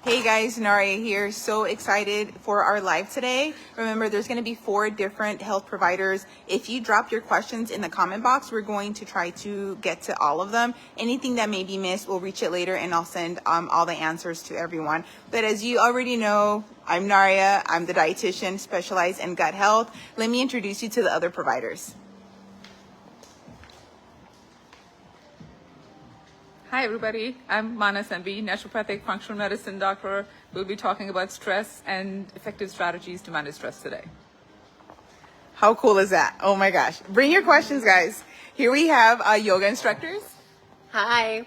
Hey guys, Naria here. So excited for our live today. Remember, there's going to be 4 different health providers. If you drop your questions in the comment box, we're going to try to get to all of them. Anything that may be missed, we'll reach it later and I'll send all the answers to everyone. But as you already know, I'm Naria. I'm the dietitian specialized in gut health. Let me introduce you to the other providers. Hi everybody, I'm Manas MB, naturopathic functional medicine doctor. We'll be talking about stress and effective strategies to manage stress today. How cool is that? Oh my gosh. Bring your questions, guys. Here we have yoga instructors. Hi,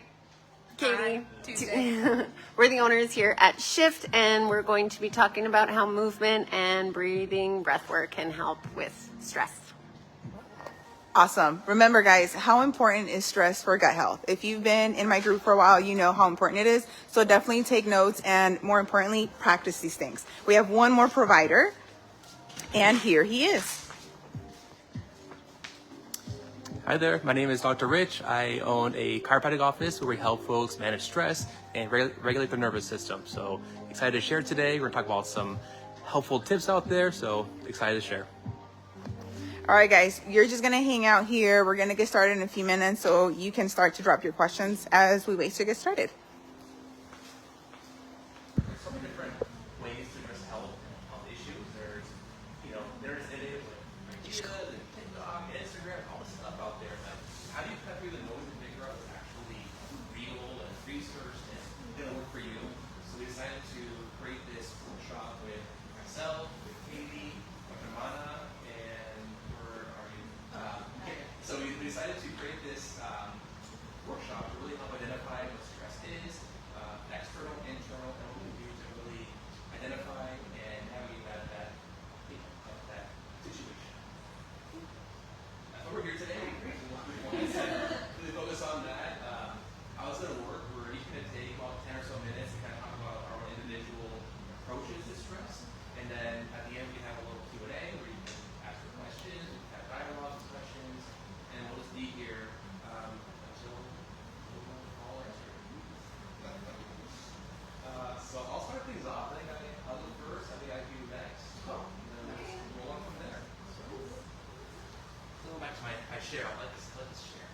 Katie. Hi. We're the owners here at Shift, and we're going to be talking about how movement and breathing, breath work can help with stress. Awesome. Remember, guys, how important is stress for gut health? If you've been in my group for a while, you know how important it is. So definitely take notes and, more importantly, practice these things. We have one more provider, and here he is. Hi there, my name is Dr. Rich. I own a chiropractic office where we help folks manage stress and regulate their nervous system. So excited to share today. We're gonna talk about some helpful tips out there, so excited to share. All right, guys, you're just going to hang out here. We're going to get started in a few minutes, so you can start to drop your questions as we wait to get started. There's so many different ways to address health issues. There's innovative ideas and TikTok, Instagram, all this stuff out there. But how do you cut through the noise and figure out what's actually real and researched and gonna work for you? So we decided to create this workshop with myself, with Katie, Dr. Mana, and where are you? So we decided to create this workshop to really help identify what stress is, external, internal, and what we can do to really identify and navigate that situation. That's what we're here today. We really focus on that. How it's going to work. We're each going to take about 10 or so minutes to kind of talk about our own individual approaches to stress. And then at the end, we have a little Q&A where you can ask your questions, we can have dialogue with questions, and we'll just be here until all answer. So I'll start things off. I think I'll go first. I think I do next. And then we'll roll on from there. So go back to my share. I'll let this share.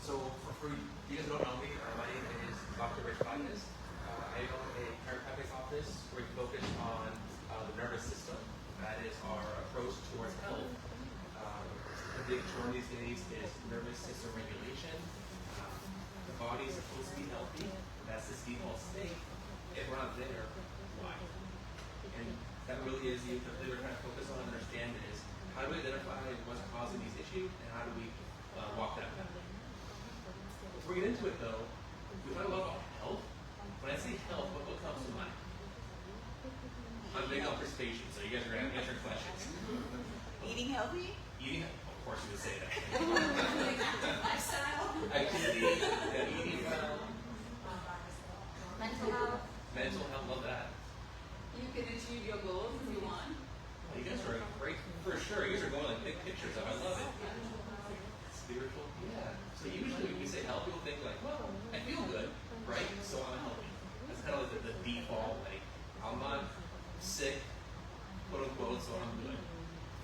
So for you guys who don't know me, my name is Dr. Rich Baez. I own a chiropractic office where we focus on the nervous system. That is our approach towards health. The big term these days is nervous system regulation. The body is supposed to be healthy. That's the default state. If we're not there, why? And that really is the we're trying to focus on and understand is how do we identify what's causing these issues and how do we walk that path. Before we get into it though, we talk a lot about health. When I say health, what comes to mind? I'm big on participation, so you guys are going to answer questions. Eating healthy? Eating, of course you would say that. Lifestyle. Activity, eating well. Mental health. Mental health, love that. You can achieve your goals if you want. Well, you guys are great, for sure. You guys are going like big pictures of. I love it. Spiritual, yeah. So usually when we say health, people think like, well, I feel good, right? So I'm healthy. That's kind of like the default. Like I'm not sick, quote unquote, so I'm good.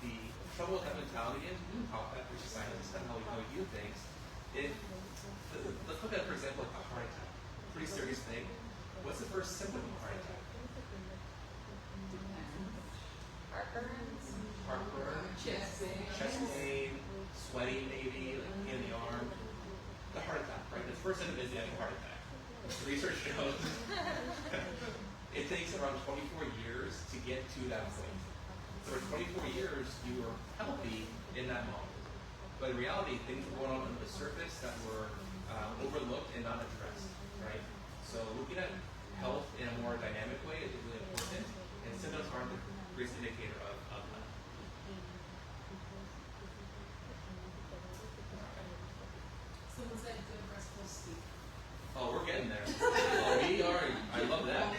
The trouble with that mentality is we talk about through society. It's kind of how we view things. Let's look at, for example, like a heart attack. Pretty serious thing. What's the first symptom of a heart attack? Heartburn, Chest pain, sweating maybe, like pain in the arm. The heart attack, right? The first symptom is the actual heart attack. Research shows it takes around 24 years to get to that point. So for 24 years, you were healthy in that moment. But in reality, things were going on under the surface that were overlooked and not addressed, right? So looking at health in a more dynamic way is really important, and symptoms are the greatest indicator of that. So what's that good restful sleep? Oh, we're getting there. We are. I love that.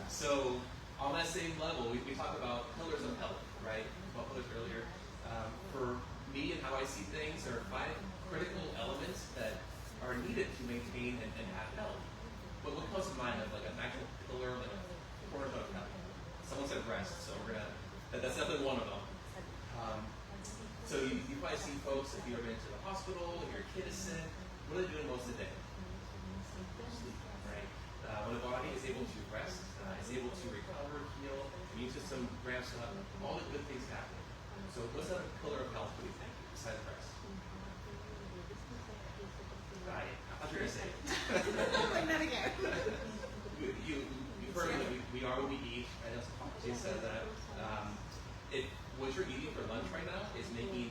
So on that same level, we talk about pillars of health, right? About pillars earlier. For me and how I see things, there are 5 critical elements that needed to maintain and have health. But what comes to mind of like an actual pillar, like a cornerstone of health? Someone said rest, so that's definitely one of them. So you probably see folks, if you've ever been to the hospital, if your kid is sick, what are they doing most of the day? Sleep, right? When the body is able to rest, is able to recover, heal, immune system ramps up, all the good things happen. So what's that pillar of health, what do you think, besides rest? Diet. I was going to say it. Not again. You've heard that we are what we eat. I know Hippocrates said that. What you're eating for lunch right now is making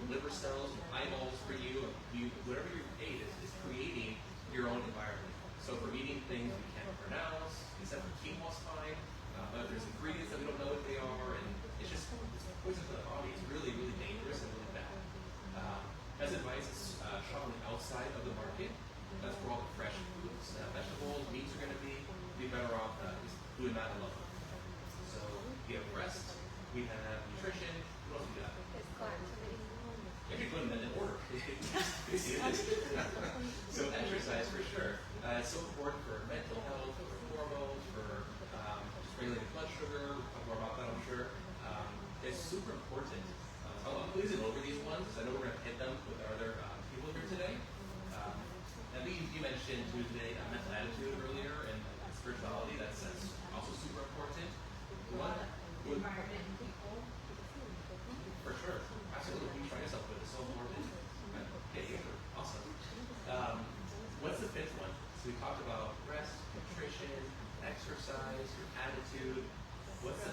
liver cells, eyeballs for you. Whatever you ate is creating your own environment. So if we're eating things we can't pronounce, except for quinoa's fine. But there's ingredients that we don't know what they are, and it's poison for the body. It's really, really dangerous and really bad. As advice, is shopping outside of the market. That's where all the fresh foods, vegetables, meats are going to be better off doing that alone. So we have rest, we have nutrition. What else we got? Actually, put them in order. So exercise for sure. It's so important for mental health, for hormones, for just regulating blood sugar. We'll talk more about that, I'm sure. It's super important. I'm pleasing over these ones because I know we're going to hit them with our other people here today. I think you mentioned too today mental attitude earlier and spirituality. That's also super important. Environment and people. For sure, absolutely. You try yourself with it. It's so important. Okay, awesome. What's the fifth one? So we talked about rest, nutrition, exercise, your attitude. What's the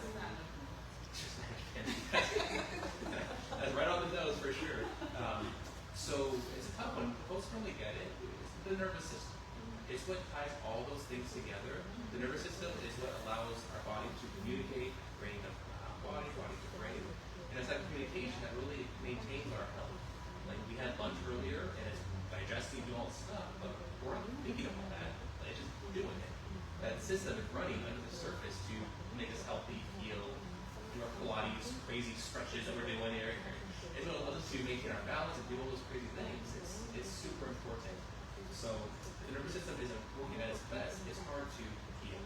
That's right on the nose for sure. So it's a tough one. Folks normally get it. It's the nervous system. It's what ties all those things together. The nervous system is what allows our body to communicate, brain to body, body to brain. And it's that communication that really maintains our health. Like we had lunch earlier, and it's digesting, doing all this stuff, but we're not thinking about that. It's just doing it. That system is running under the surface to make us healthy, heal, do our Pilates, crazy stretches that we're doing here. It's what allows us to maintain our balance and do all those crazy things. It's super important. So the nervous system isn't working at its best. It's hard to heal.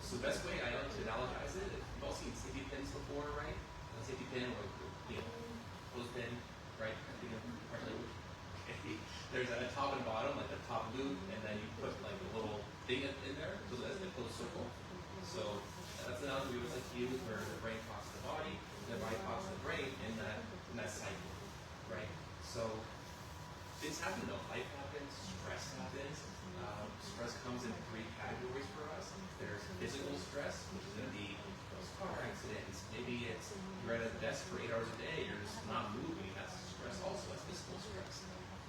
So the best way I like to analogize it, you've all seen safety pins before, right? A safety pin or clothespin, right? There's a top and bottom, like the top loop, and then you put like a little thing in there, so that's the closed circle. So that's an analogy we would like to use where the brain talks to the body, and the body talks to the brain in that cycle, right? So things happen though. Life happens, stress happens. Stress comes in three categories for us. There's physical stress, which is going to be those car accidents. Maybe it's you're at a desk for 8 hours a day, you're just not moving. That's stress also. That's physical stress.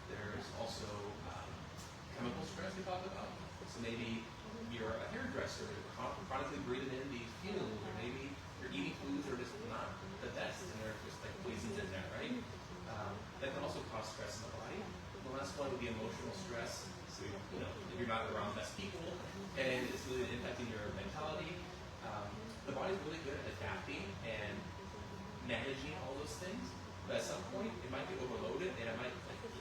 There's also chemical stress we talked about. So maybe you're a hairdresser, chronically breathing in these fumes, or maybe you're eating foods that are just not the best, and they're just like poisons in there, right? That can also cause stress in the body. The last one would be emotional stress. So, if you're not around the best people, and it's really impacting your mentality. The body's really good at adapting and managing all those things, but at some point it might be overloaded and it might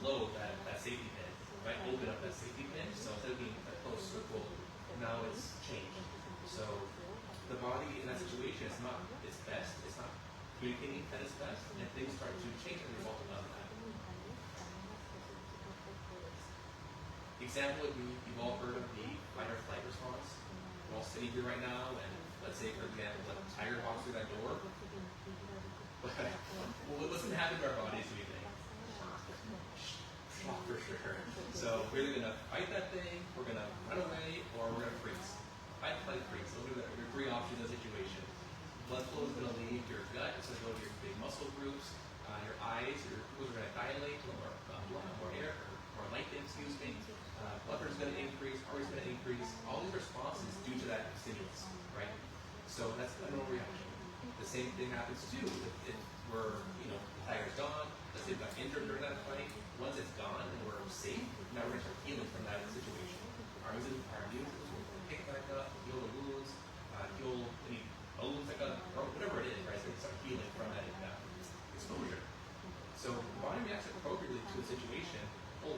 blow that safety pin. It might open up that safety pin, so instead of being a closed circle, now it's changed. So the body in that situation is not its best, it's not communicating at its best, and things start to change as a result of that. Example would be, you've all heard of the fight or flight response. We're all sitting here right now, and let's say, for example, a tiger walks through that door. Well, what's going to happen to our bodies, do you think? Shock for sure. So we're either going to fight that thing, we're going to run away, or we're going to freeze. Fight, flight, freeze. Those are your three options in the situation. Blood flow is going to leave your gut, it's going to go to your big muscle groups, your eyes, your pupils are going to dilate, more blood, more air, or light, excuse me. Blood pressure is going to increase, heart rate is going to increase. All these responses due to that stimulus, right? So that's a normal reaction. The same thing happens too if we're, the tiger's gone. Let's say we got injured during that fight. Once it's gone and we're safe, now we're going to start healing from that situation. Our immune system will pick back up, heal the wounds, heal any bones that got broken, whatever it is, right? So we start healing from that exposure. So the body reacts appropriately to the situation. Oh,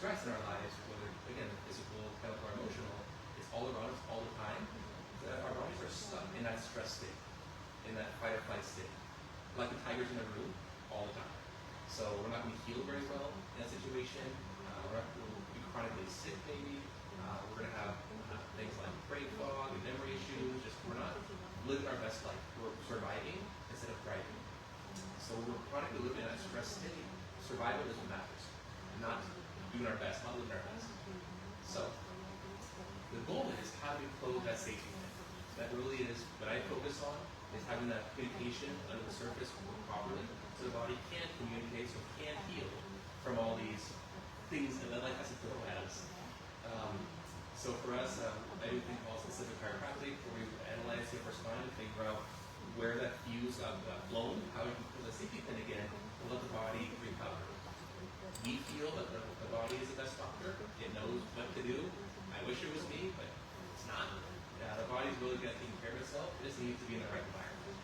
stress in our lives, whether, again, physical, chemical, or emotional, is all around us all the time. Our bodies are stuck in that stress state, in that fight or flight state, like the tigers in a room all the time. So we're not going to heal very well in that situation. We're not going to be chronically sick, maybe. We're going to have things like brain fog and memory issues. Just we're not living our best life. We're surviving instead of thriving. So we're chronically living in that stress state. Survival is what matters. Not doing our best, not living our best. So the goal is how do we close that safety net? That really is what I focus on, is having that communication under the surface work properly so the body can communicate, so it can heal from all these things that life has to throw at us. So for us, I do think called specific chiropractic, where we analyze the upper spine to figure out where that fuse got blown, how we can put the safety pin again to let the body recover. We feel that the body is the best doctor. It knows what to do. I wish it was me, but it's not. The body's really good at taking care of itself. It just needs to be in the right environment.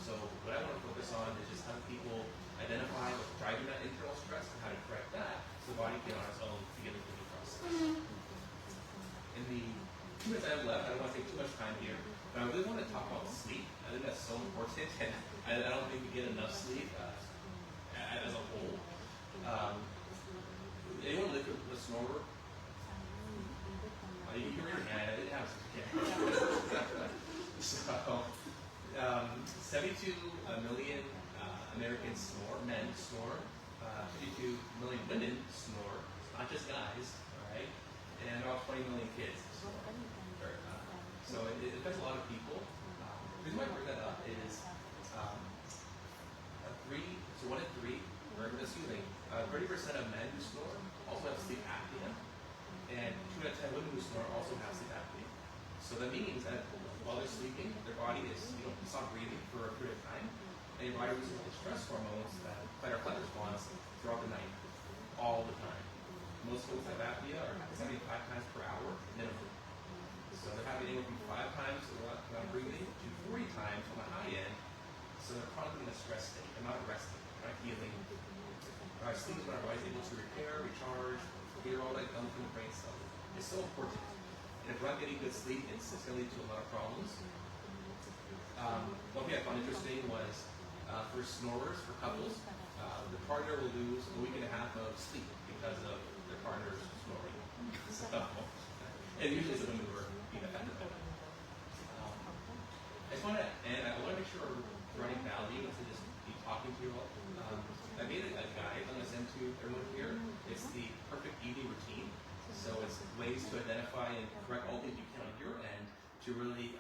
So what I want to focus on is just having people identify what's driving that internal stress and how to correct that so the body can on its own begin the healing process. In the 2 minutes I have left, I don't want to take too much time here, but I really want to talk about sleep. I think that's so important, and I don't think we get enough sleep as a whole. Anyone live with a snorer? You can raise your hand. I didn't have so, 72 million Americans snore, men snore. 52 million women snore, not just guys, all right? And about 20 million kids snore. So it affects a lot of people. The reason why I bring that up is 1 in 3, 30% of men who snore also have sleep apnea. And 2 out of 10 women who snore also have sleep apnea. So that means that while they're sleeping, their body is, stop breathing for a period of time, and your body releases the stress hormones that fight or flight response throughout the night, all the time. Most folks that have apnea are 75 times per hour minimum. So they're having anywhere from 5 times without breathing to 40 times on the high end. So they're chronically in a stress state. They're not resting. They're not healing. Sleep is when our body's able to repair, recharge, clear all that gunk from the brain cells. It's so important. And if we're not getting good sleep, it's going to lead to a lot of problems. One thing I found interesting was for snorers, for couples, the partner will lose a week and a half of sleep because of their partner's snoring. And usually it's the women who are being affected by it. I just want to, and I want to make sure we're running value instead of just be talking to you all. I made a guide I'm going to send to everyone here. It's the perfect evening routine. So it's ways to identify and correct all things you can on your end to really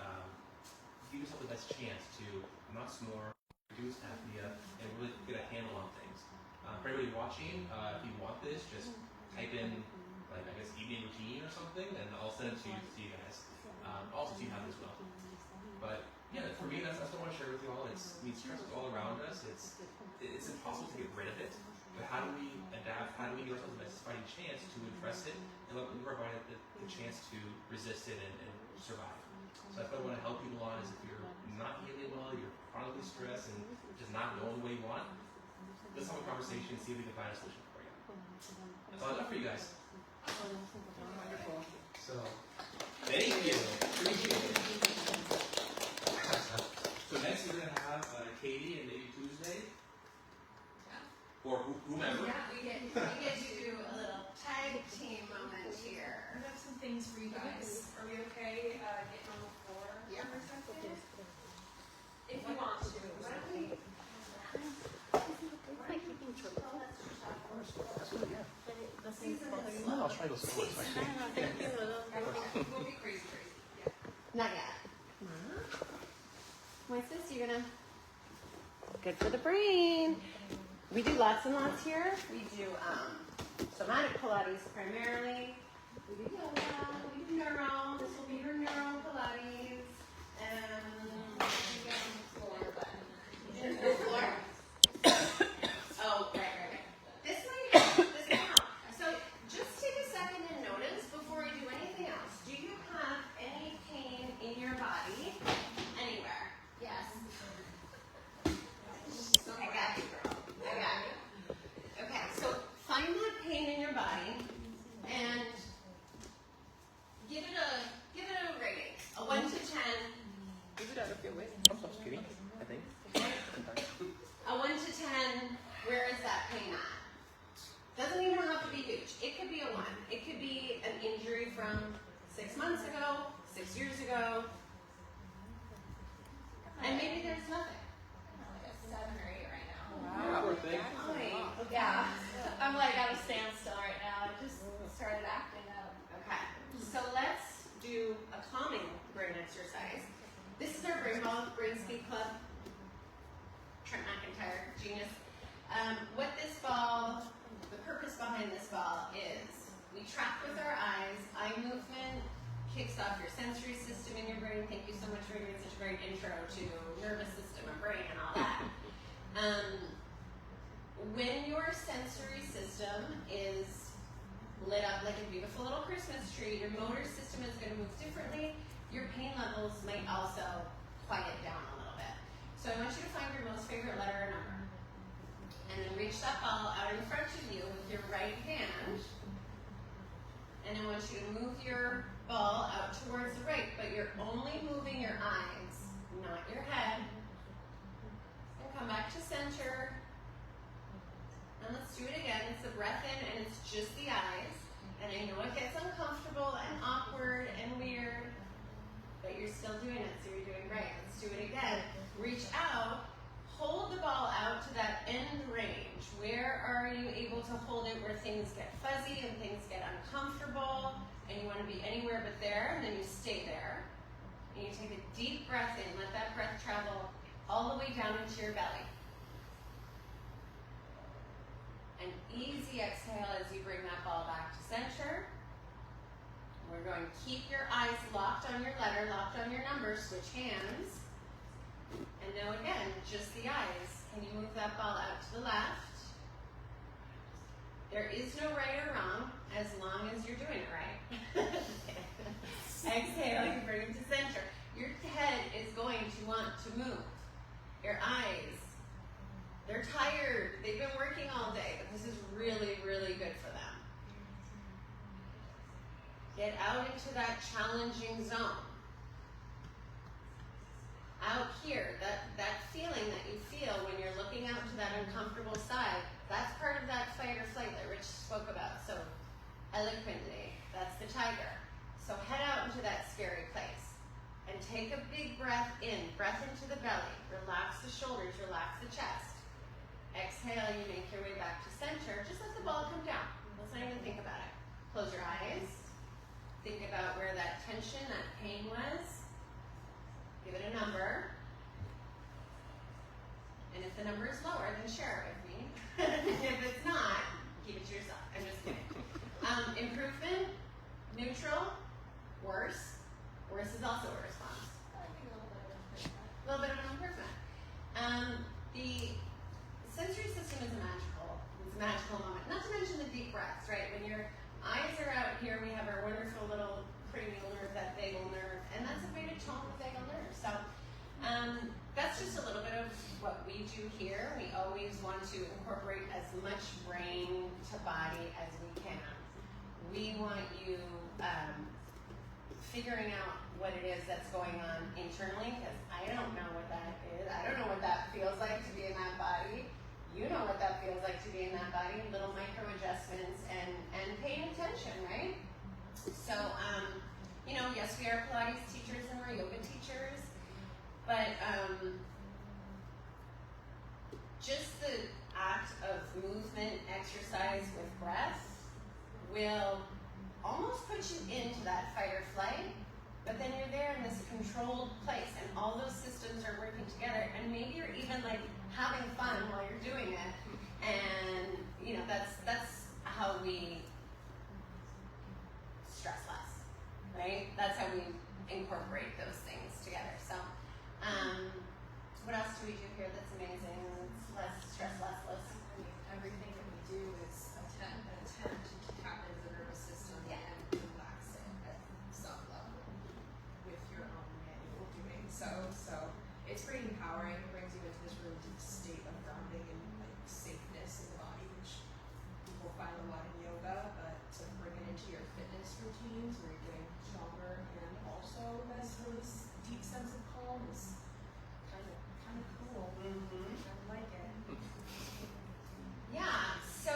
give yourself the best chance to not snore, reduce apnea, and really get a handle on things. For everybody watching, if you want this, just type in, like, I guess, evening routine or something, and I'll send it to you guys. Also, so you have it as well. But yeah, for me, that's what I want to share with you all. Stress is all around us. It's impossible to get rid of it. But how do we adapt? How do we give ourselves the best fighting chance to address it and let our body the chance to resist it and survive? So that's what I want to help people on is if you're not healing well, you're chronically stressed and just not going the way you want, let's have a conversation and see if we can find a solution for you. That's all I got for you guys. Wonderful. So, thank you. Appreciate it. So next we're going to have Katie and maybe Tuesday. Or whomever. Yeah, we get to do a little tag team moment here. I have some things for you guys. Are we okay getting on the floor for a second? If you want to. Why don't we? No, I'll try to slow it. We'll be crazy. Yeah. Not yet. My sis, you gonna? Good for the brain. We do lots and lots here. We do somatic Pilates primarily. We do yoga. We do neuro. This will be your neuro Pilates. We get on the floor, but the floor. Oh, right. This might help. So just take a second and notice before we do anything else. Do you have any pain in your body anywhere? Yes. I got you, girl. I got you. Okay, so find that pain in your body calming brain exercise. This is our brain ball, Brain Speed Club. Trent McIntyre, genius. What this ball, the purpose behind this ball is we track with our eyes. Eye movement kicks off your sensory system in your brain. Thank you so much for doing such a great intro to nervous system and brain and all that. When your sensory system is lit up like a beautiful little Christmas tree, your motor system is going to move differently. Your pain levels might also quiet down a little bit. So I want you to find your most favorite letter or number. And then reach that ball out in front of you with your right hand. And I want you to move your ball out towards the right, but you're only moving your eyes, not your head. And come back to center. And let's do it again. It's the breath in and it's just the eyes. And I know it gets uncomfortable and awkward and weird, but you're still doing it, so you're doing right. Let's do it again. Reach out, hold the ball out to that end range. Where are you able to hold it where things get fuzzy and things get uncomfortable, and you want to be anywhere but there, and then you stay there. And you take a deep breath in, let that breath travel all the way down into your belly. An easy exhale as you bring that ball back to center. We're going to keep your eyes locked on your letter, locked on your number, switch hands. And now again, just the eyes. Can you move that ball out to the left? There is no right or wrong, as long as you're doing it right. Exhale, you bring it to center. Your head is going to want to move. Your eyes, they're tired. They've been working all day, but this is really, really good for them. Get out into that challenging zone. Out here, that feeling that you feel when you're looking out to that uncomfortable side, that's part of that fight or flight that Rich spoke about so eloquently. That's the tiger. So head out into that scary place and take a big breath in, breath into the belly. Relax the shoulders, relax the chest. Exhale, you make your way back to center. Just let the ball come down. Let's not even think about it. Close your eyes. Think about where that tension, that pain was. Give it a number. And if the number is lower, then share it with me. If it's not, keep it to yourself. I'm just kidding. Improvement, neutral, worse. Worse is also a response. A little bit of an improvement. The sensory system is it's a magical moment. Not to mention the deep breaths, right? When your eyes are out here, we have our wonderful little cranial nerve, that vagal nerve, and that's a way to tone the vagal nerve. So that's just a little bit of what we do here. We always want to incorporate as much brain to body as we can. We want you figuring out what it is that's going on internally, because I don't know what that is. I don't know what that feels like to be in that body. You know what that feels like to be in that body. Little micro adjustments and paying attention, right? So, yes, we are Pilates teachers and we're yoga teachers, but just the act of movement, exercise with breath will almost put you into that fight or flight, but then you're there in this controlled place and all those systems are working together, and maybe you're even like having fun while you're doing it, and that's how we stress less, right? That's how we incorporate those things together. So what else do we do here that's amazing? It's less stress, less. Everything that we do is attempt to tap into the nervous system and relax it at some level with your own manual doing so. So it's pretty empowering. It brings you into this really deep state of grounding and like safeness in the body, which people find a lot in yoga, but to bring it into your fitness routines where you're getting stronger and also this really deep sense of calm is kind of cool. Mm-hmm. I like it. Yeah, so,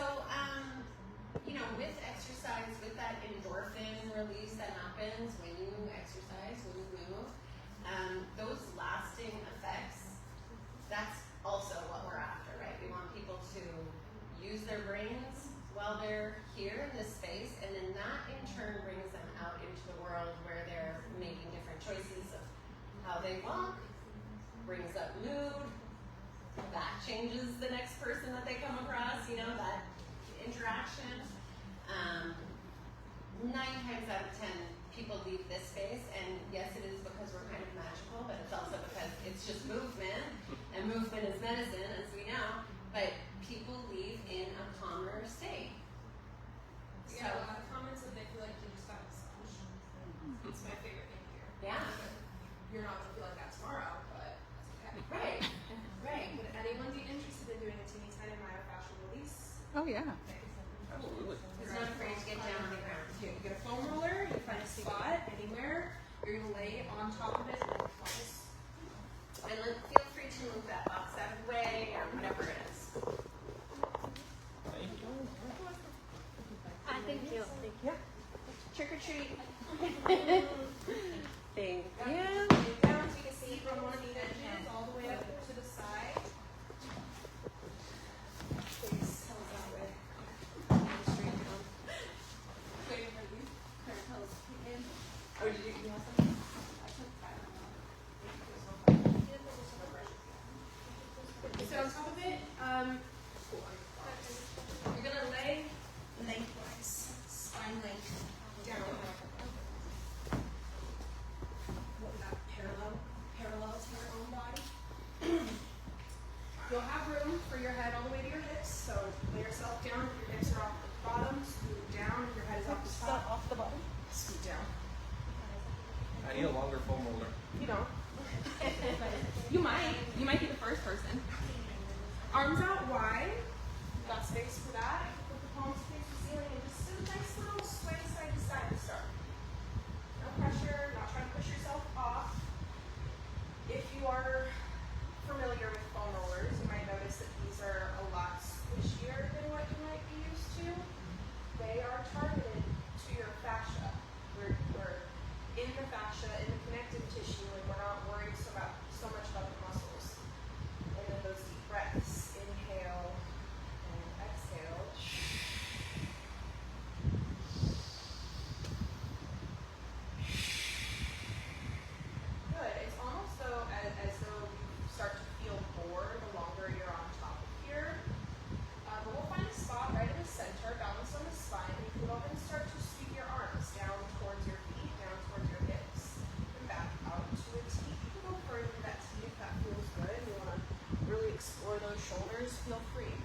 with exercise, with that endorphin release that happens when you exercise, when you move, those lasting effects, that's also what we're after, right? We want people to use their brains while they're here in this space, and then that in turn brings them out into the world they walk, brings up mood, that changes the next person that they come across, you know, that interaction. 9 times out of 10, people leave this space, and yes, it is because we're kind of magical, but it's also because it's just movement, and movement is medicine, as we know, but people leave in a calmer state. We get a lot of comments that they feel like you just got a massage. It's my favorite thing here. Yeah. You're not gonna feel like that tomorrow, but that's okay. Right, right. Would anyone be interested in doing a teeny tiny myofascial release? Oh yeah. Absolutely. Who's not afraid to get down on the ground? Okay, you get a foam roller, you find a spot anywhere, you're gonna lay on top of it and then twice. And feel free to move that box out of the way, or whatever it is. Thank you. Thank you. Thank you. Trick or treat. Thank you. Down so you can see from one of the edges all the way up to the side. Please tell us that way. Straight down. Waiting for these curtains to kick in. Oh, did you have something? I took 5. So on top of it, you're gonna lay lengthwise, spine length down. That parallel to your own body. You'll have room for your head all the way to your hips, so lay yourself down. Your hips are off the bottom. Scoot down. Your head is off the top. Off the bottom. Scoot down. I need a longer foam roller. You don't. You might. You might be the first person. Arms out wide. You've got space for that. Put the palms face the ceiling and just do a nice little sway side to side to start. No pressure, not trying to push yourself off. If you are familiar with foam rollers, you might notice that these are a lot squishier than what you might be used to. They are targeted to your fascia. We're in the fascia, in the connective tissue, and we're not worried so much about the muscles. And then those deep breaths. Inhale and exhale. Good. It's almost as though you start to feel bored the longer you're on top of here. But we'll find a spot right in the center, balance on the spine, and you can go ahead and start to sweep your arms down towards your feet, down towards your hips, and back out to a T. You can go further to that T if that feels good. You want to really explore those shoulders, feel free.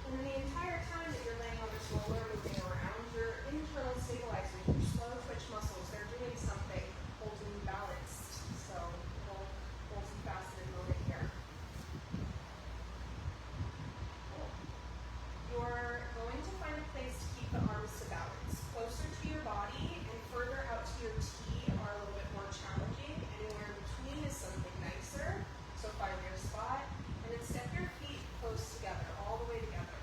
And then the entire time that you're laying on this roller, moving around, your internal stabilizers, your slow twitch muscles, they're doing something, holding you balanced. So hold you fast in a moment here. You're going to find a place to keep the arms to balance. Closer to your body and further out to your T are a little bit more challenging. Anywhere in between is something nicer. So find your spot and then step your feet close together, all the way together.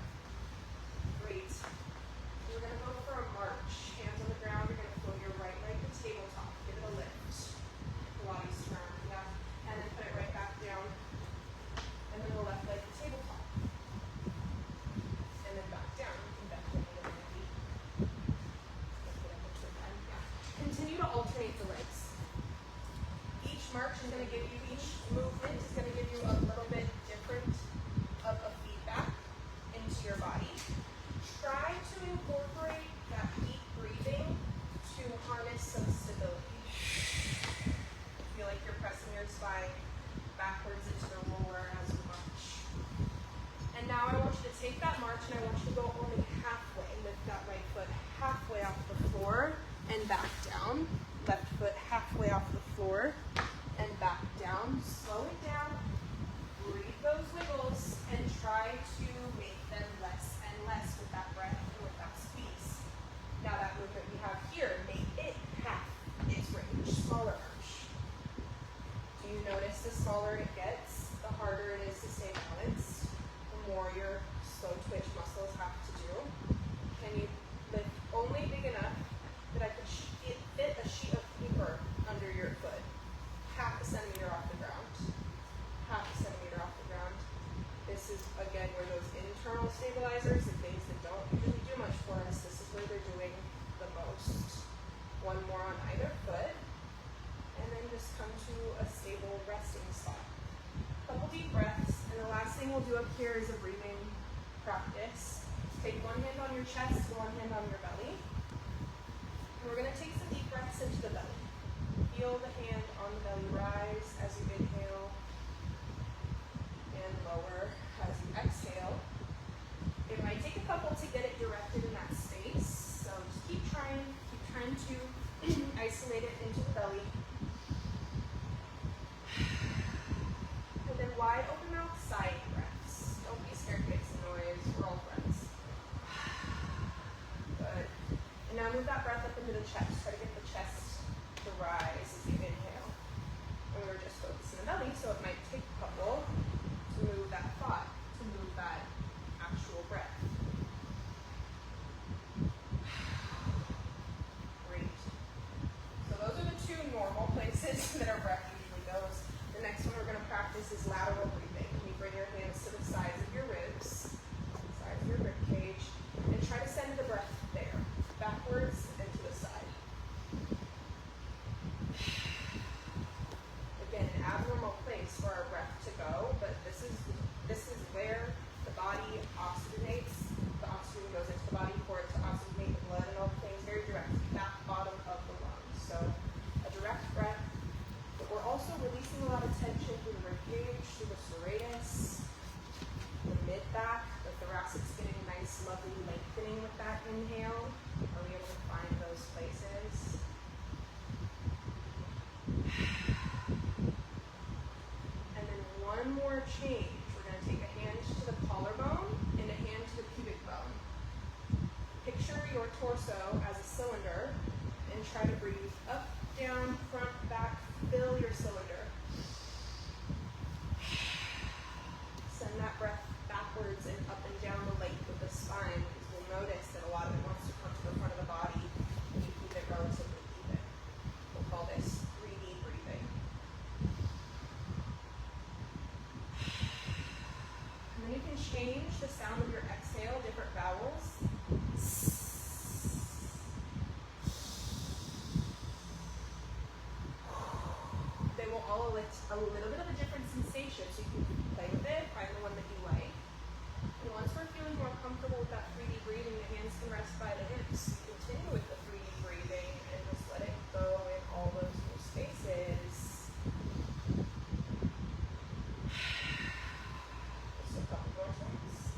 Great. We're going to go for a march. Hands on the ground. You're going to float your right leg to tabletop. Give it a lift. Pilates turn. Yeah. And then put it right back down. And then the left leg to tabletop. And then back down. You can bend the knee and the feet. Continue to alternate the legs. Each march is going to give you, each movement is going to give you a little bit different of feedback into your body. Try to incorporate that deep breathing to harness some stability. Feel like you're pressing your spine backwards into the roller as you march. And now I want you to take that march and I want you to go only halfway. Lift that right foot halfway off the floor and back down. Left foot halfway off the floor and back down. Slow it down. Breathe those wiggles and try to make them less and less with that breath and with that squeeze. Now that movement we have here, make it half its range, smaller arch. Do you notice the smaller it gets, the harder it is to stay balanced, the more your slow twitch muscles have to do? Can you lift only big enough that I could fit a sheet of paper under your foot? Half a centimeter off the ground. Half a centimeter off the ground. This is, again, where those internal stabilizers, the things that don't usually do much for us, this is where they're doing the post one more on either foot, and then just come to a stable resting spot. Couple deep breaths, and the last thing we'll do up here is a breathing practice. Take one hand on your chest, one hand on your belly. And we're going to take some deep breaths into the belly. Feel the hand on the belly rise as you inhale and lower as you exhale. It might take a couple to get it directed in that space, so just keep trying to isolate it into the belly. And then wide open mouth side breaths. Don't be scared to make some noise. We're all friends. Good. And now move that breath up into the chest. Try to get the chest to rise as you inhale. And we were just focusing the belly, so it might take a couple to move that thought, to move that actual breath. Great. So those are the two normal places that our breath usually goes. The next one we're going to practice is lateral breathing. You bring your hands to the sides of your ribs, sides of your rib cage, and try to send the breath there, backwards and to the side. Again, an abnormal place for our breath to go, but this is where the body oxygenates. The oxygen goes into the body for it to oxygenate the blood and all the things, very direct, back bottom of the lungs. So a direct breath, but we're also releasing a lot of tension through the rib cage, through the serratus, the mid back. The thoracic's getting nice, lovely lengthening with that inhale. Are we able to find those places? And then one more change. We're going to take a hand to the collarbone and a hand to the pubic bone. Picture your torso as a cylinder and try to breathe up, down, front, back. Fill your cylinder. Send that breath backwards and up and down the length of the spine, because we'll notice that a lot of it wants to come to the front of the body and you keep it relatively even. We'll call this 3D breathing. And then you can change the sound of your exhale, different vowels. They will all elicit a little bit of a different sensation, so you can play with it, find the one that you like. And once we're feeling more comfortable with that 3D breathing, the hands can rest by the hips. You continue with the 3D breathing and just let it go in all those new spaces. Just a couple more times.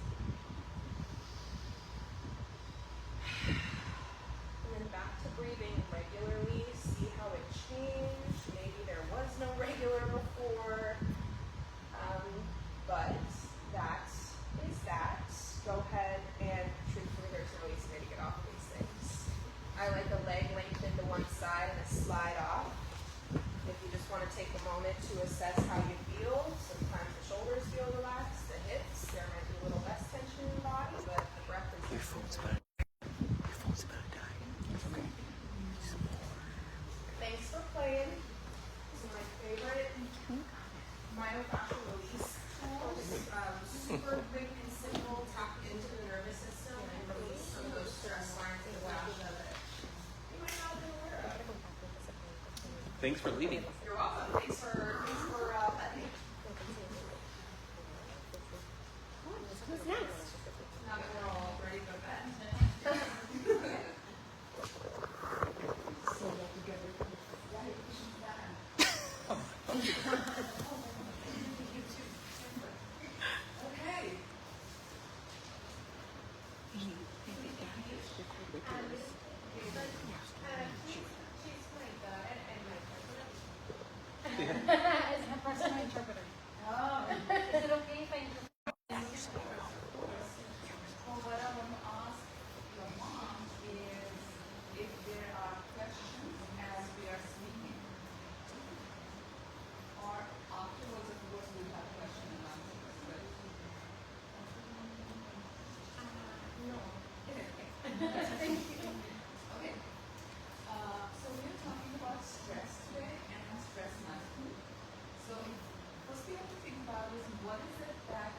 And then back to breathing regularly. See how it changed. Maybe there was no regular before. But that is that. Go ahead and truthfully, there's no easy way to get off of these things. I like a leg lengthened to one side and a slide off. If you just want to take a moment to assess how you feel, sometimes the shoulders feel relaxed, the hips, there might be a little less tension in the body, but the breath is... Your phone's about to die. Okay. Thanks for playing. This is my favorite myofascial release tools. Super quick and simple, tap into the nervous system and release some of those stress lines and flash of it. You might not have been aware of. Thanks for leading. You're welcome. Thanks for letting me. Who's next? Now that we're all ready to go to bed. Okay. She's my dad and my president. Is her personal interpreter. Oh. Is it okay if I interpret? Well, what I want to ask your mom is if there are questions as we are speaking, or afterwards, of course, we'll have question and answer as well. No. Thank you. Okay. So we're talking about stress today and stress management. So first we have to think about is what is it that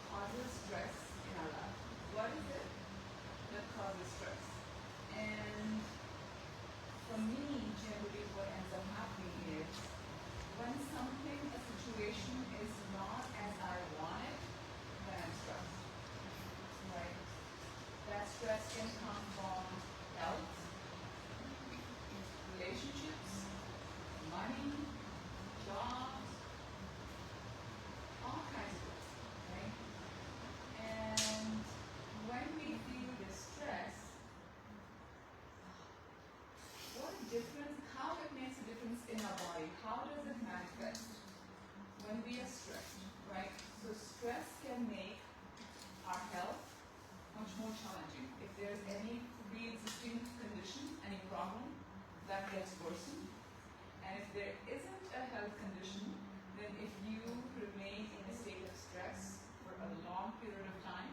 causes stress in our life? What is it that causes stress? And for me, generally what ends up happening is when something, a situation is not as I want it, then I'm stressed. Right? That stress can come from health, relationships, money, jobs, all kinds of things, right? And when we feel this stress, what a difference, how it makes a difference in our body, how does it manifest when we are stressed, right? So stress can make our health much more challenging. If there's any pre-existing condition, any problem, that gets worsened. And if there isn't a health condition, then if you remain in a state of stress for a long period of time,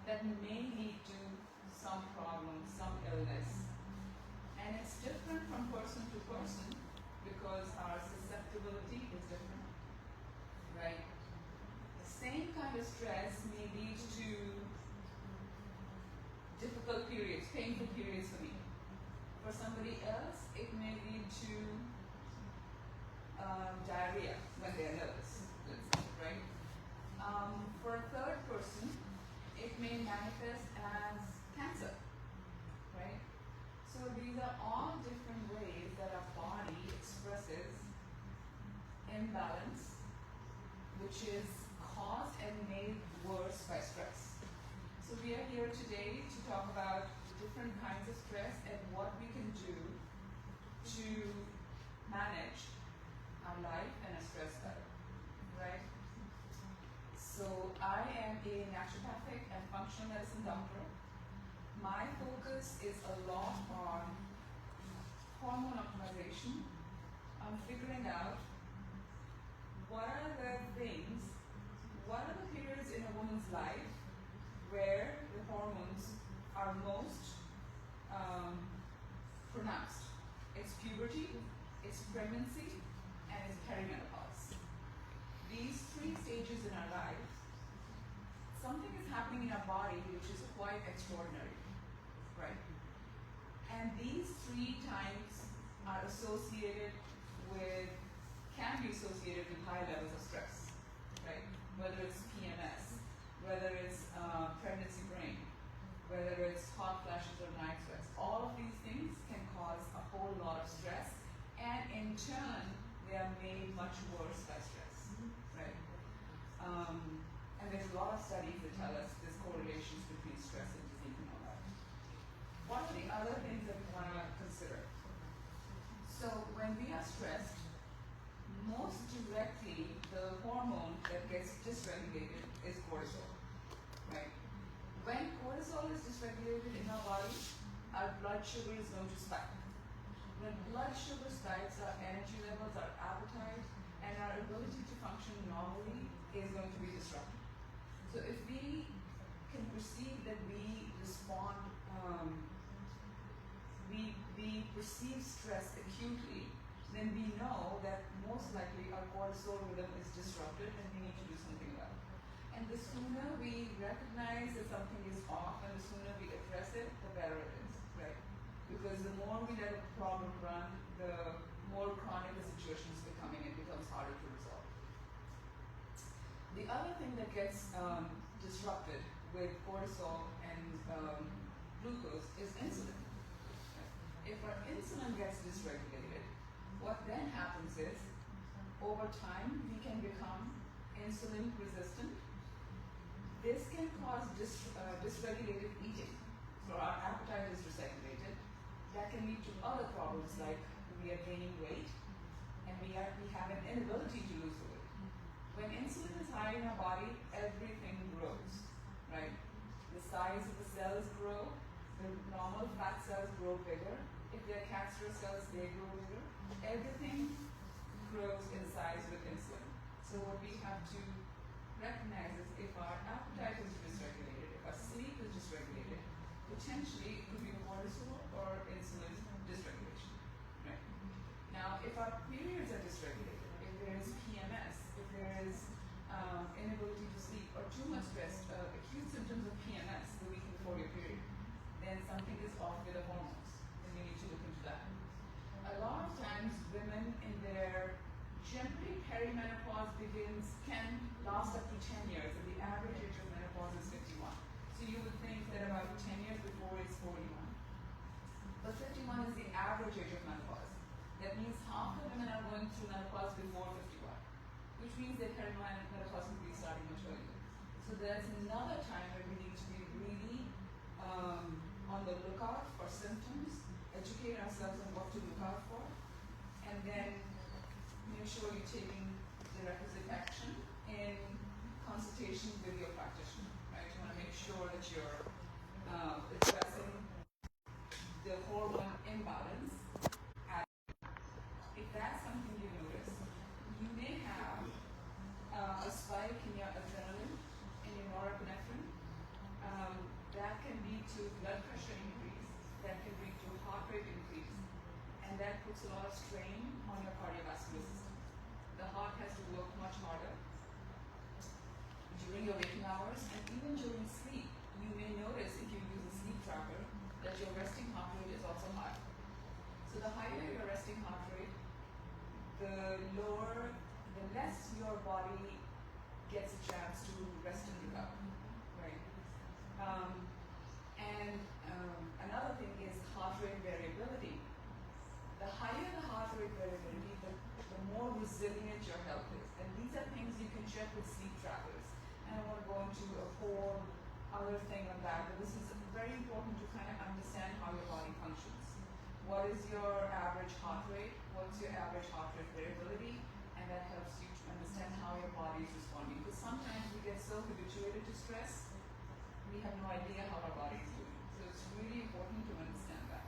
that may lead to some problem, some illness. And it's different from person to person because our susceptibility is different, right? The same kind of stress may lead to difficult periods, painful periods for me. For somebody else, it may lead to diarrhea when they're nervous, let's say, right? For a third person, it may manifest as cancer, right? So these are all different ways that our body expresses imbalance, which is caused and made worse by stress. So we are here today to talk about different kinds of stress and what we can do to manage our life and our stress better, right? So I am a naturopathic and functional medicine doctor. My focus is a lot on hormone optimization, on figuring out what are the things, what are the periods in a woman's life where the hormones are most pronounced. It's puberty, it's pregnancy, and it's perimenopause. These three stages in our life, something is happening in our body which is quite extraordinary, right? And these three times are associated with, can be associated with high levels of stress, right? Whether it's PMS, whether it's pregnancy brain, whether it's hot flashes or night sweats, all of these things can cause a whole lot of stress, and in turn, they are made much worse by stress, right? And there's a lot of studies that tell us there's correlations between stress and disease and all that. What are the other things that we want to consider? So when we are stressed, most directly, the hormone that gets dysregulated is cortisol, right? When cortisol is dysregulated in our body, our blood sugar is going to spike. When blood sugar spikes, our energy levels, our appetite, and our ability to function normally is going to be disrupted. So if we can perceive that we respond, we perceive stress acutely, then we know that most likely our cortisol rhythm is disrupted and we need to do something about it. And the sooner we recognize that something is off and the sooner we address it, the better it is, right? Because the more we let a problem run, the more chronic the situation is becoming, it becomes harder to resolve. The other thing that gets disrupted with cortisol and glucose is insulin. If our insulin gets dysregulated, what then happens is, over time, we can become insulin resistant. This can cause dysregulated eating. So our appetite is dysregulated. That can lead to other problems like we are gaining weight and we have an inability to lose the weight. When insulin is high in our body, everything grows, right? The size of the cells grow, the normal fat cells grow bigger. If they're cancerous cells, they grow bigger. Everything grows in size with insulin. So what we have to recognize is if our appetite is dysregulated, if our sleep is dysregulated, potentially it could be cortisol or insulin dysregulation, right? Now, if our periods are dysregulated, if there is PMS, if there is inability to sleep or too much stress, acute symptoms of PMS the week before your period, then something is off with the hormones. through menopause before 51, which means their perimenopause will be starting much earlier. So there's another time where we need to be really on the lookout for symptoms, educate ourselves on what to look out for, and then make sure you're taking the requisite action in consultation with your practitioner, right? You want to make sure that you're addressing the hormone imbalance. If that's something you notice, you may have a spike in your adrenaline, in your norepinephrine. That can lead to blood pressure increase, that can lead to heart rate increase, and that puts a lot of strain on your cardiovascular system. The heart has to work much harder during your waking hours, and even during sleep. You may notice if you use a sleep tracker that your resting heart rate is also high. So the higher your resting heart rate, the less your body gets a chance to rest and recover, right? Another thing is heart rate variability. The higher the heart rate variability, the more resilient your health is. And these are things you can check with sleep trackers. And I want to go into a whole other thing on that, but this is very important to kind of understand how your body functions. What is your average heart rate? What's your average heart rate variability? And that helps you to understand how your body is responding. Because sometimes we get so habituated to stress, we have no idea how our body is doing. So it's really important to understand that.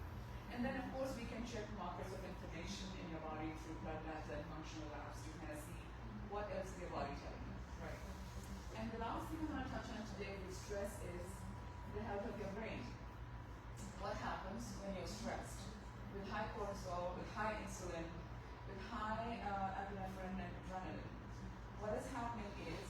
And then of course we can check markers of inflammation in your body through blood labs and functional labs to kind of see what else is your body telling you, right? And the last thing I want to touch on today with stress is the health of your brain. What happens when you're stressed? With high cortisol, with high insulin, with high epinephrine and adrenaline. What is happening is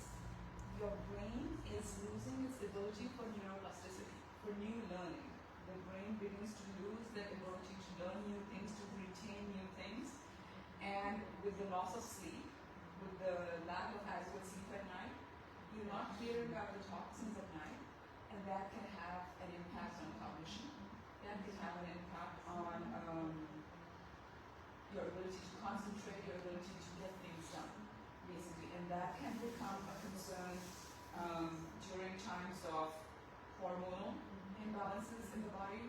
your brain is losing its ability for neuroplasticity, for new learning. The brain begins to lose the ability to learn new things, to retain new things. And with the loss of sleep, with the lack of adequate sleep at night, you're not clearing out the toxins at night, and that can have an impact on cognition. That can have an impact on your ability to concentrate, your ability to get things done, basically. And that can become a concern during times of hormonal imbalances in the body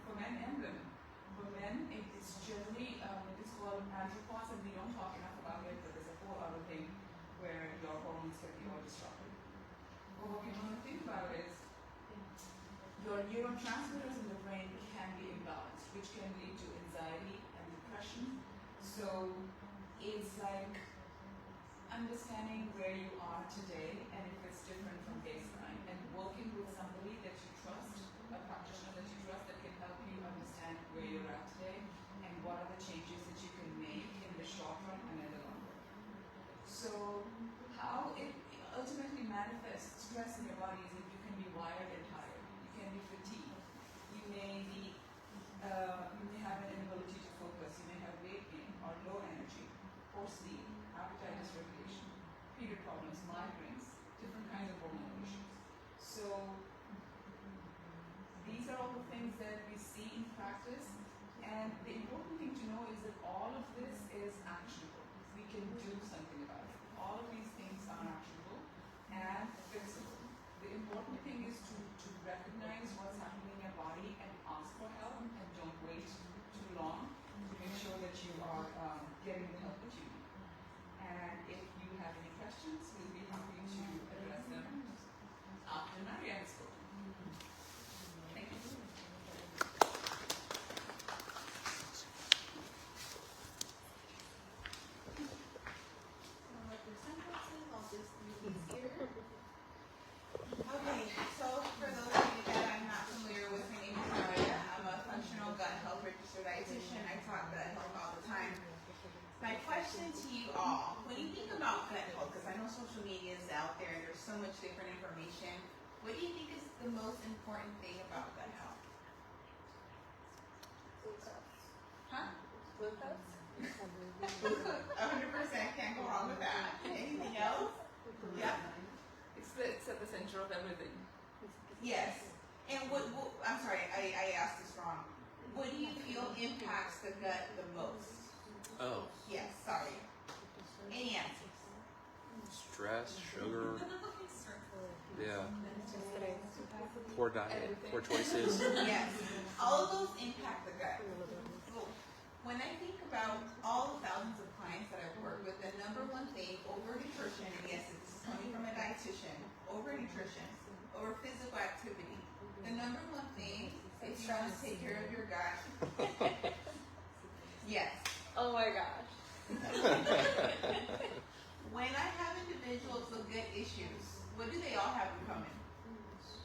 for men and women. For men, it's generally, it's called andropause, and we don't talk enough about it, but there's a whole other thing where your hormones can be all disrupted. But what we want to think about is your neurotransmitters in the brain can be imbalanced, which can lead to anxiety and depression. So it's like understanding where you are today and if it's different from baseline, and working with somebody that you trust, a practitioner that you trust, that can help you understand where you're at today and what are the changes that you can make in the short run and in the long run. So how it ultimately manifests stress in your body is that you can be wired and tired. You can be fatigued. You may have an inability to focus. You may have weight gain or low energy, poor sleep, appetite dysregulation, period problems, migraines, different kinds of hormonal issues. So these are all the things that we see in practice, and the important thing to know is that all of this is actionable. We can do something about it. All of these things are actionable and fixable. The important thing is to recognize what's happening in your body and ask for help, and don't wait too long to make sure that you are getting the help that you need. And if you have any questions, we'll be happy to address them after Maria has spoken. Thank you. Okay, so for those of you that I'm not familiar with, my name is Maria. I'm a functional gut health registered dietitian. I talk gut health all the time. My question to you all, when you think about gut health, because I know social media is out there and there's so much different information, what do you think is the most important thing about gut health? Huh? Glucose? 100% can't go wrong with that. Anything else? Yeah. It's at the center of everything. Yes. And what I'm sorry, I asked this wrong. What do you feel impacts the gut the most? Oh, Yes, sorry. Any answers? stress, sugar. Yeah. Poor diet, poor choices. Yes. All of those impact the gut. So when I think about all the thousands of clients that I've worked with, the number one thing over nutrition, and yes, it's coming from a dietitian, over nutrition, over physical activity. The number one thing, if you want to take care of your gut, yes. Oh my gosh. When I have individuals with gut issues, what do they all have in common?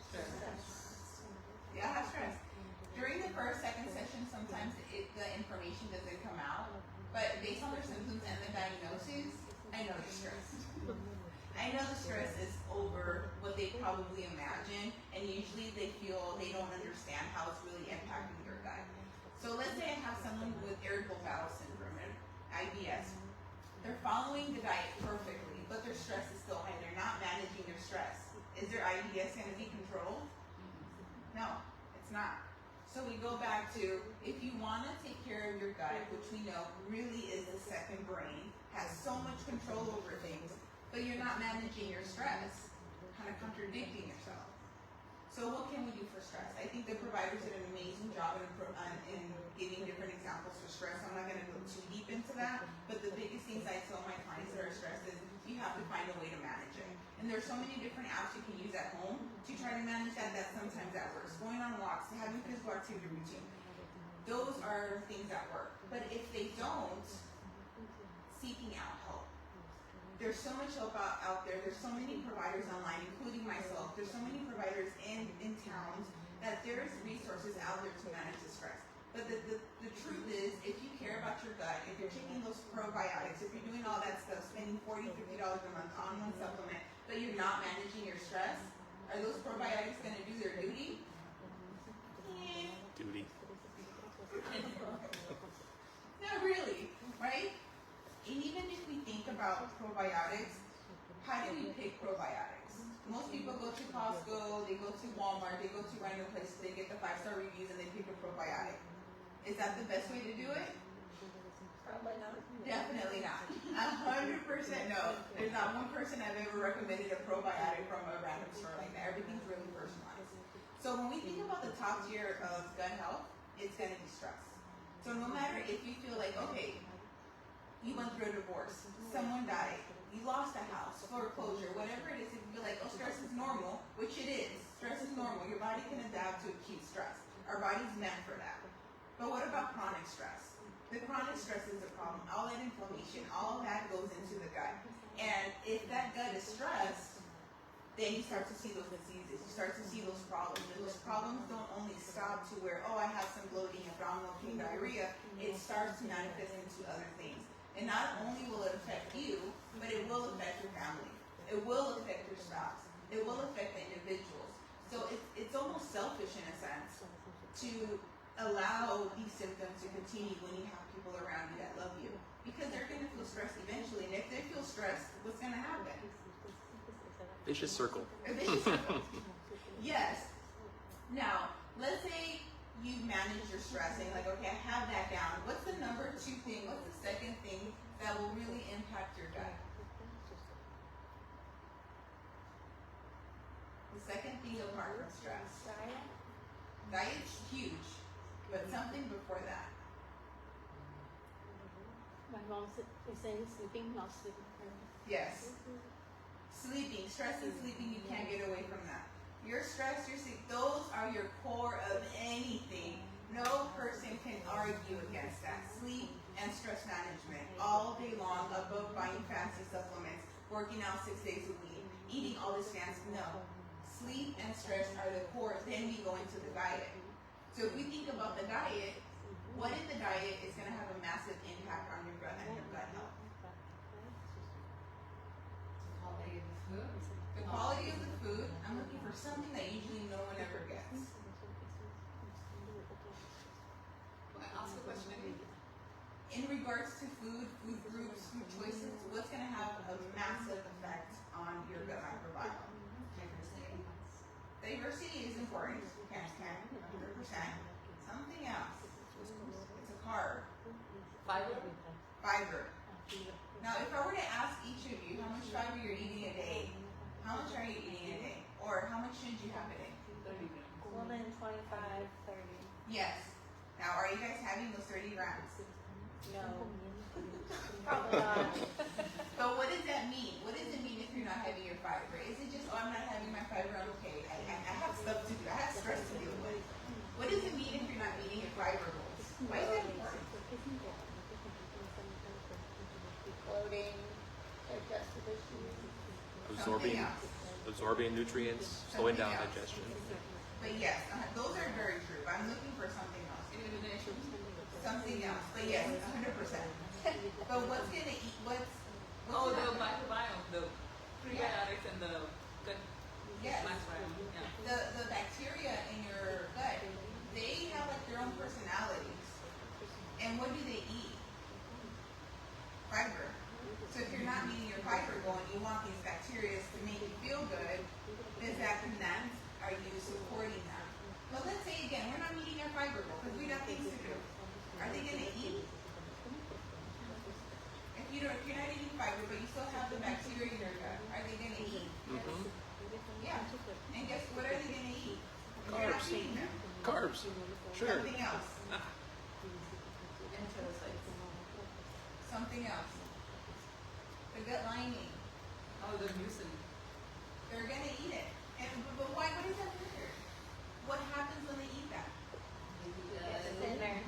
Stress. They all have stress. During the first, second session, sometimes the information doesn't come out, but based on their symptoms and the diagnosis, I know they're stressed. I know the stress is over what they probably imagine, and usually they feel they don't understand how it's really impacting their gut. So let's say I have someone with irritable bowel syndrome, IBS. They're following the diet perfectly, but their stress is still high. They're not managing their stress. Is their IBS going to be controlled? No, it's not. So we go back to, if you want to take care of your gut, which we know really is the second brain, has so much control over things, but you're not managing your stress, kind of contradicting yourself. So what can we do for stress? I think the providers did an amazing job in giving different examples for stress. I'm not going to go too deep into that, but the biggest things I tell my clients that are stressed is you have to find a way to manage it. And there's so many different apps you can use at home to try to manage that. That sometimes that works. Going on walks, having physical activity routine. Those are things that work. But if they don't, seeking out help. There's so much help out there. There's so many providers online, including myself. There's so many providers in towns that there's resources out there to manage the stress. But the truth is, if you care about your gut, if you're taking those probiotics, if you're doing all that stuff, spending $40, $50 a month on one supplement, but you're not managing your stress, are those probiotics going to do their duty? Duty. Not really, right? And even if we think about probiotics, how do we pick probiotics? Most people go to Costco, they go to Walmart, they go to random places, they get the 5-star reviews and they pick a probiotic. Is that the best way to do it? Probably not. Definitely not. 100% no. There's not one person I've ever recommended a probiotic from a random store like that. Everything's really personalized. So when we think about the top tier of gut health, it's going to be stress. So no matter if you feel like, okay, you went through a divorce, someone died, you lost a house, foreclosure, whatever it is, if you feel like, oh, stress is normal, which it is. Stress is normal. Your body can adapt to acute stress. Our body's meant for that. But what about chronic stress? The chronic stress is a problem. All that inflammation, all of that goes into the gut. And if that gut is stressed, then you start to see those diseases. You start to see those problems. And those problems don't only stop to where, oh, I have some bloating, abdominal pain, diarrhea. It starts to manifest into other things. And not only will it affect you, but it will affect your family. It will affect your spouse. It will affect the individuals. So it's almost selfish in a sense to allow these symptoms to continue when you have people around you that love you. Because they're going to feel stressed eventually. And if they feel stressed, what's going to happen? Vicious circle. A vicious circle. Yes. Now, let's say you manage your stress and you're like, okay, I have that down. What's the number 2 thing? What's the second thing that will really impact your gut? The second thing apart from stress. Diet. Diet's huge, but something before that. My mom said, is saying sleeping, not sleeping. Yes. Sleeping, stress and sleeping, you can't get away from that. Your stress, your sleep, those are your core of anything. No person can argue against that. Sleep and stress management all day long, above buying fancy supplements, working out 6 days a week, eating all this fancy. No. Sleep and stress are the core. Then we go into the diet. So if we think about the diet, what in the diet is going to have a massive impact on your gut and your gut health? Quality of the food. The quality of the food, I'm looking for something that usually no one ever gets. Can I ask a question again? In regards to food, food groups, food choices, what's going to have a massive effect on your gut microbiome? Diversity. Diversity is important. Can't 100%. Something else. It's a carb. Fiber. Fiber. Now, if I were to ask each of you how much fiber you're eating a day, how much are you eating a day? Or how much should you have a day? 30 grams. More than 25, 30. Yes. Now, are you guys having those 30 grams? No. Probably not. But what does that mean? What does it mean if you're not having your fiber? Is it just, oh, I'm not having my fiber, I'm okay. I have stuff to do. I have stress to deal with. What does it mean if you're not meeting your fiber goals? Why is that important? Bloating, digestive issues. Something else. absorbing nutrients, slowing down Something else. digestion. But yes, those are very true. But I'm looking for something else. Elimination. Something else. But yes, 100%. But what's gonna eat? What's Oh, the gonna- microbiome, the prebiotics and the gut Yes. microbiome. Yeah. the bacteria in your gut, they have like their own personalities. And what do they eat? Fiber. So if you're not meeting your fiber goal and you want these bacteria to make you feel good, does that mean are you supporting them? But let's say again, we're not meeting our fiber goal because we got things to do. Are they gonna eat? If you're not eating fiber, but you still have the bacteria in your gut, are they gonna eat? Yeah. And guess what are they gonna eat? You're not feeding them. Carbs, sugar. Something else. Something else. The gut lining. Oh, the mucin. They're gonna eat it. And but why? What is that weird? What happens when they eat that? It's in there.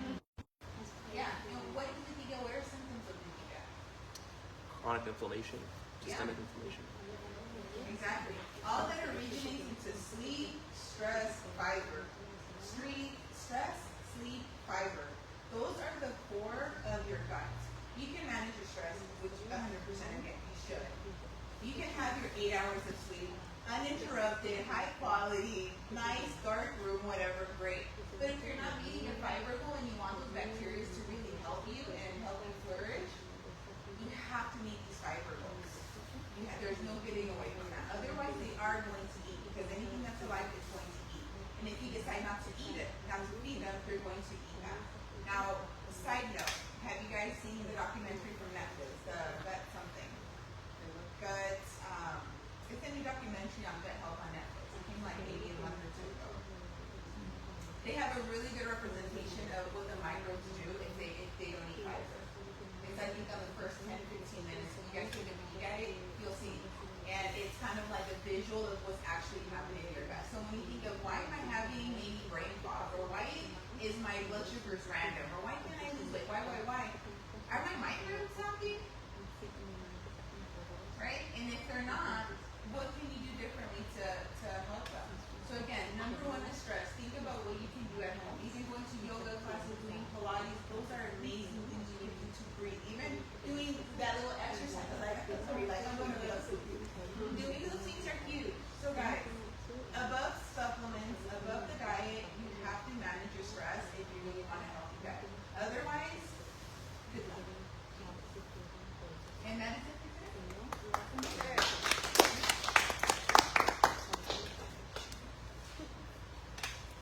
Yeah. And what is leaky gut? What are symptoms of leaky gut? Chronic inflammation, systemic Yeah. inflammation. Exactly. All that originates into sleep, stress, fiber. Stress, sleep, fiber. Those are the core of your gut. You can manage your stress, which 100% again, you should. You can have your 8 hours of sleep, uninterrupted, high quality, nice, dark room, whatever, great. But if you're not meeting your fiber goal and you want those bacteria to really help you and help you flourish, you have to meet these fiber goals. There's no getting away from that. Otherwise, they are going to eat because anything that's alive is going to eat. And if you decide not to eat it, not to feed them, they're going to eat that. Now, side note, have you guys seen the documentary from Netflix, the Gut something? Gut, it's a new documentary on gut health on Netflix. It came like maybe a month or two ago. They have a really good representation of what the microbes do if they don't eat fiber. It's I think on the first 10, 15 minutes. When you guys take a peek at it, you'll see. And it's kind of like a visual of what's actually happening in your gut. So when you think of why am I having maybe brain fog, or why is my blood sugars random, or